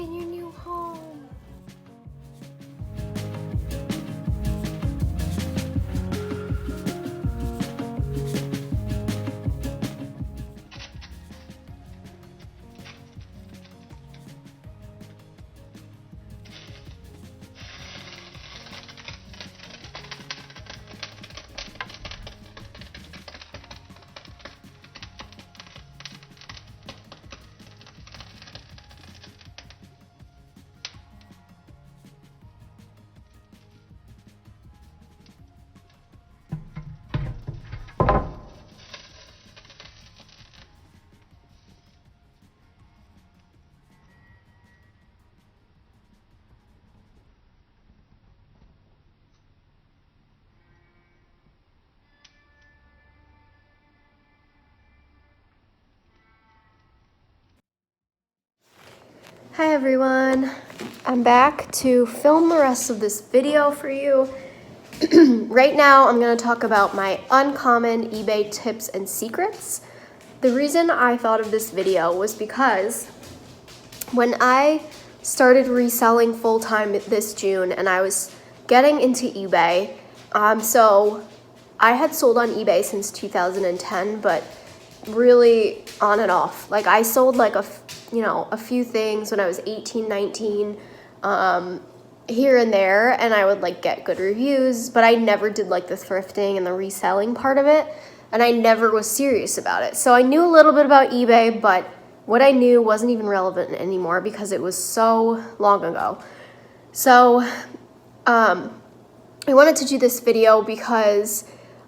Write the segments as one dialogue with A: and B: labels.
A: in your new home. Hi everyone, I'm back to film the rest of this video for you. Right now I'm going to talk about my uncommon eBay tips and secrets. The reason I thought of this video was because when I started reselling full-time this June and I was getting into eBay, so I had sold on eBay since 2010, but really on and off. Like I sold like a few things when I was 18, 19, here and there, and I would like get good reviews, but I never did like the thrifting and the reselling part of it, and I never was serious about it. So I knew a little bit about eBay, but what I knew wasn't even relevant anymore because it was so long ago. So I wanted to do this video because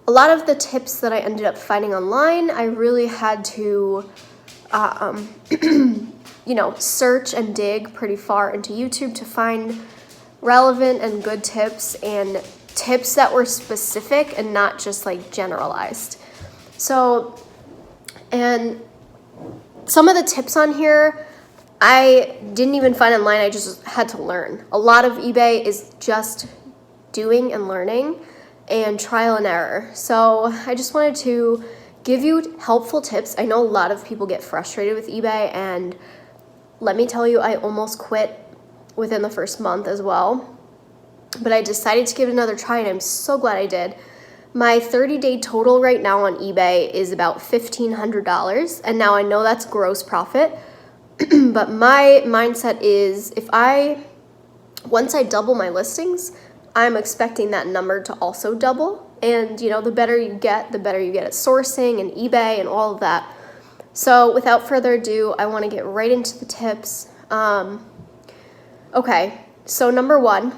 A: a lot of the tips that I ended up finding online, I really had to search and dig pretty far into YouTube to find relevant and good tips and tips that were specific and not just like generalized. So, and some of the tips on here, I didn't even find online, I just had to learn. A lot of eBay is just doing and learning and trial and error. So I just wanted to give you helpful tips. I know a lot of people get frustrated with eBay, and let me tell you, I almost quit within the first month as well. But I decided to give it another try, and I'm so glad I did. My 30-day total right now on eBay is about $1,500, and now I know that's gross profit. But my mindset is once I double my listings, I'm expecting that number to also double. And the better you get at sourcing and eBay and all of that. So without further ado, I want to get right into the tips. Okay, so number one.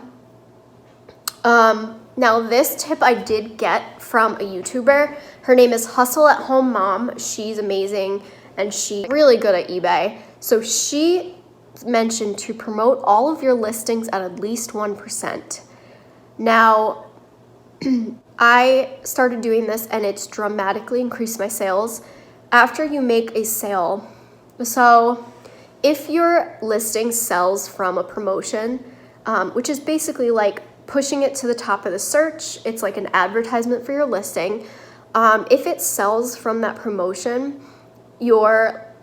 A: Now this tip I did get from a YouTuber. Her name is Hustle at Home Mom. She's amazing and she's really good at eBay. So she mentioned to promote all of your listings at least 1%. Now, I started doing this and it's dramatically increased my sales after you make a sale. So if your listing sells from a promotion, which is basically like pushing it to the top of the search, it's like an advertisement for your listing. If it sells from that promotion, your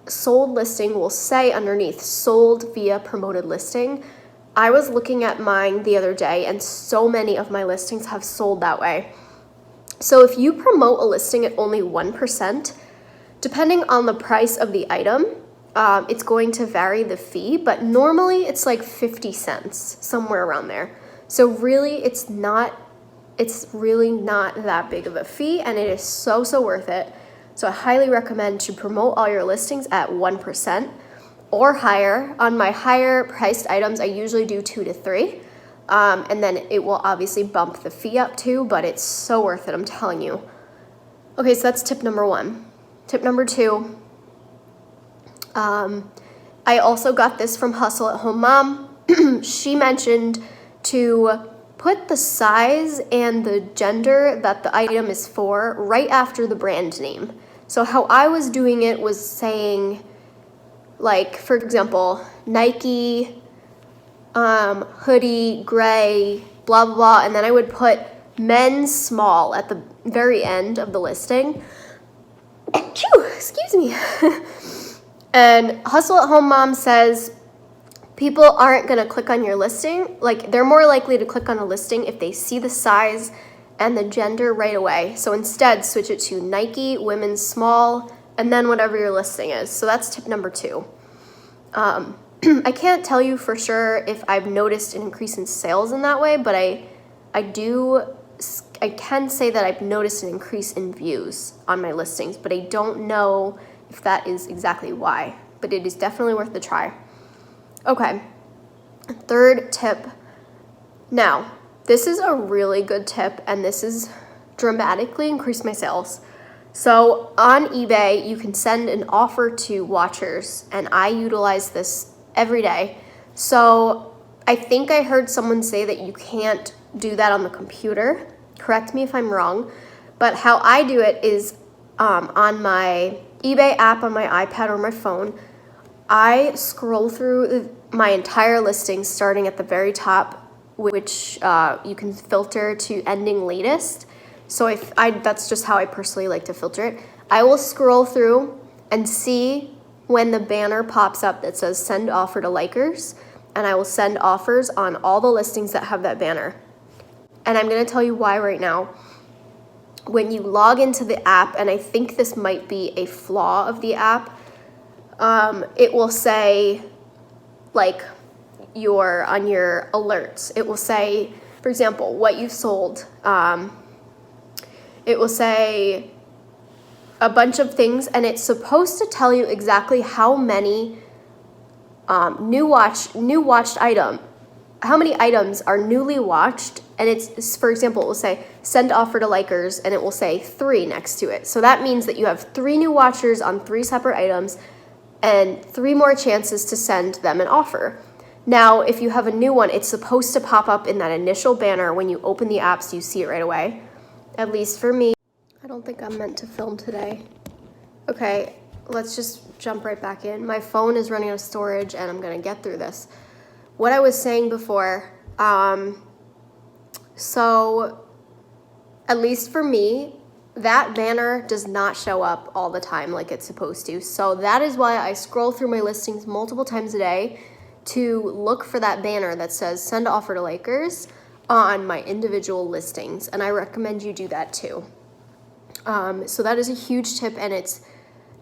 A: sold listing will say underneath, sold via promoted listing. I was looking at mine the other day and so many of my listings have sold that way. So if you promote a listing at only 1%, depending on the price of the item, it's going to vary the fee, but normally it's like 50 cents, somewhere around there. So really it's really not that big of a fee, and it is so worth it. So I highly recommend to promote all your listings at 1%. Or higher. On my higher priced items, I usually do 2 to 3. And then it will obviously bump the fee up too, but it's so worth it, I'm telling you. Okay, so that's tip number one. Tip number two, I also got this from Hustle at Home Mom. She mentioned to put the size and the gender that the item is for right after the brand name. So how I was doing it was saying, like, for example, Nike, hoodie, gray, blah, blah, blah, and then I would put men's small at the very end of the listing. Excuse me. And Hustle at Home Mom says people aren't going to click on your listing. Like, they're more likely to click on a listing if they see the size and the gender right away. So instead, switch it to Nike, women's small, and then whatever your listing is. So that's tip number 2. I can't tell you for sure if I've noticed an increase in sales in that way, but I can say that I've noticed an increase in views on my listings, but I don't know if that is exactly why, but it is definitely worth the try. Okay, 3rd tip. Now, this is a really good tip, and this has dramatically increased my sales. So on eBay, you can send an offer to watchers, and I utilize this every day. So I think I heard someone say that you can't do that on the computer. Correct me if I'm wrong, but how I do it is on my eBay app on my iPad or my phone, I scroll through my entire listing starting at the very top, which you can filter to ending latest. So that's just how I personally like to filter it. I will scroll through and see when the banner pops up that says send offer to likers, and I will send offers on all the listings that have that banner. And I'm going to tell you why right now. When you log into the app, and I think this might be a flaw of the app, it will say, like, on your alerts, it will say, for example, what you've sold. It will say a bunch of things, and it's supposed to tell you exactly how many how many items are newly watched, and it's, for example, it will say send offer to likers, and it will say 3 next to it. So that means that you have 3 new watchers on 3 separate items and 3 more chances to send them an offer. Now, if you have a new one, it's supposed to pop up in that initial banner when you open the app, so you see it right away. At least for me. I don't think I'm meant to film today. Okay, let's just jump right back in. My phone is running out of storage, and I'm gonna get through this. What I was saying before, so at least for me, that banner does not show up all the time like it's supposed to. So that is why I scroll through my listings multiple times a day to look for that banner that says send offer to likers on my individual listings, and I recommend you do that too. So that is a huge tip, and it's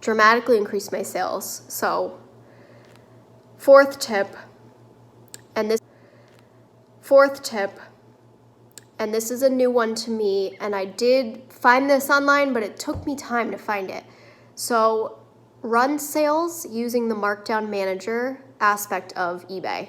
A: dramatically increased my sales. So 4th tip, and this is a new one to me, and I did find this online, but it took me time to find it. So run sales using the markdown manager aspect of eBay.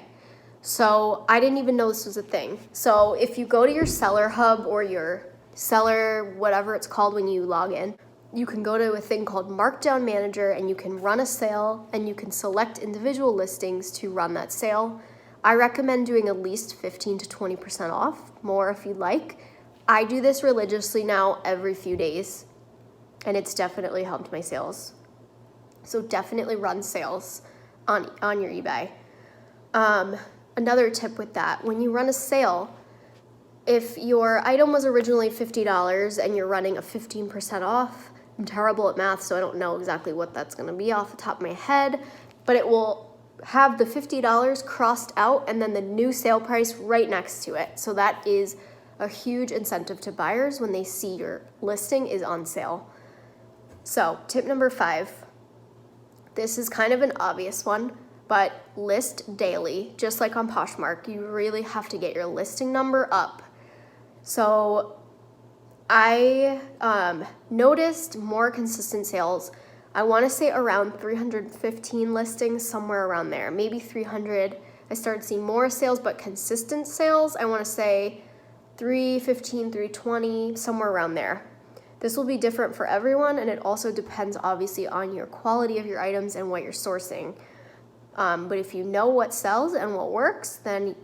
A: So I didn't even know this was a thing. So if you go to your seller hub or your seller, whatever it's called when you log in, you can go to a thing called Markdown Manager, and you can run a sale, and you can select individual listings to run that sale. I recommend doing at least 15 to 20% off, more if you'd like. I do this religiously now every few days, and it's definitely helped my sales. So definitely run sales on your eBay. Another tip with that, when you run a sale, if your item was originally $50 and you're running a 15% off, I'm terrible at math, so I don't know exactly what that's going to be off the top of my head, but it will have the $50 crossed out and then the new sale price right next to it. So that is a huge incentive to buyers when they see your listing is on sale. So tip number 5, this is kind of an obvious one, but list daily. Just like on Poshmark, you really have to get your listing number up. So I noticed more consistent sales. I want to say around 315 listings, somewhere around there, maybe 300. I started seeing more sales, but consistent sales, I want to say 315, 320, somewhere around there. This will be different for everyone, and it also depends obviously on your quality of your items and what you're sourcing. But if you know what sells and what works, then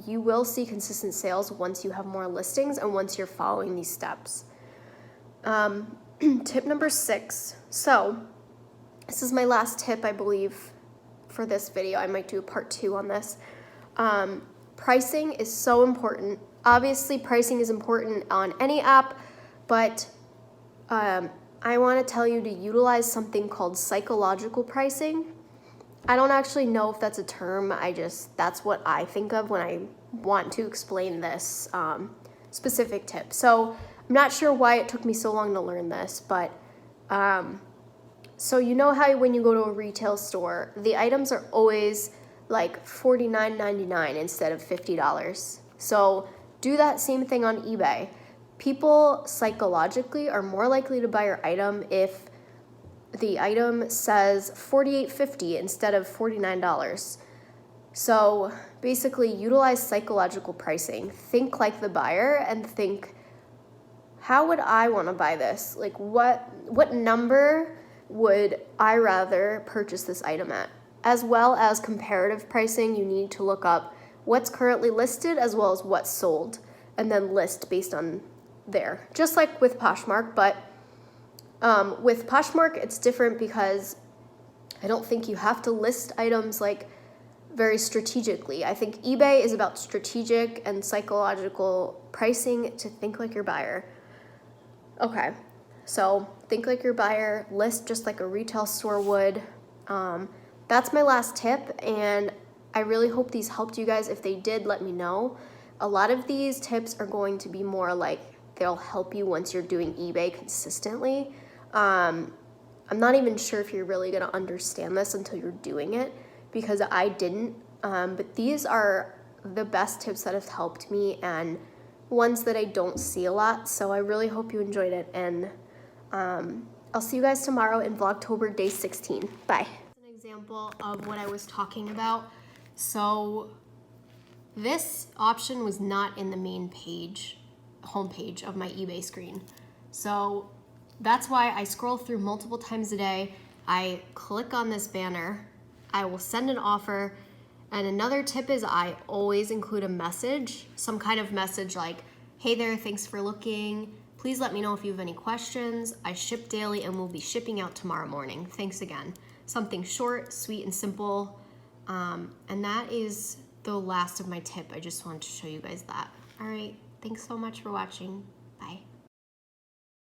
A: you will see consistent sales once you have more listings and once you're following these steps. Tip number 6. So this is my last tip, I believe, for this video. I might do a part 2 on this. Pricing is so important. Obviously, pricing is important on any app, but I want to tell you to utilize something called psychological pricing. I don't actually know if that's a term. That's what I think of when I want to explain this specific tip. So I'm not sure why it took me so long to learn this, but so you know how when you go to a retail store, the items are always like $49.99 instead of $50. So do that same thing on eBay. People psychologically are more likely to buy your item if the item says $48.50 instead of $49. So basically utilize psychological pricing. Think like the buyer and think, how would I want to buy this? Like what number would I rather purchase this item at? As well as comparative pricing, you need to look up what's currently listed as well as what's sold, and then list based on there. Just like with Poshmark, but with Poshmark, it's different because I don't think you have to list items like very strategically. I think eBay is about strategic and psychological pricing to think like your buyer. Okay, so think like your buyer, list just like a retail store would. That's my last tip, and I really hope these helped you guys. If they did, let me know. A lot of these tips are going to be more like they'll help you once you're doing eBay consistently. I'm not even sure if you're really going to understand this until you're doing it, because I didn't. But these are the best tips that have helped me and ones that I don't see a lot. So I really hope you enjoyed it, and I'll see you guys tomorrow in Vlogtober day 16. Bye. An example of what I was talking about. So this option was not in the main page, homepage of my eBay screen. So that's why I scroll through multiple times a day. I click on this banner. I will send an offer. And another tip is I always include a message, some kind of message like, hey there, thanks for looking. Please let me know if you have any questions. I ship daily and will be shipping out tomorrow morning. Thanks again. Something short, sweet, and simple. And that is the last of my tip. I just wanted to show you guys that. All right, thanks so much for watching.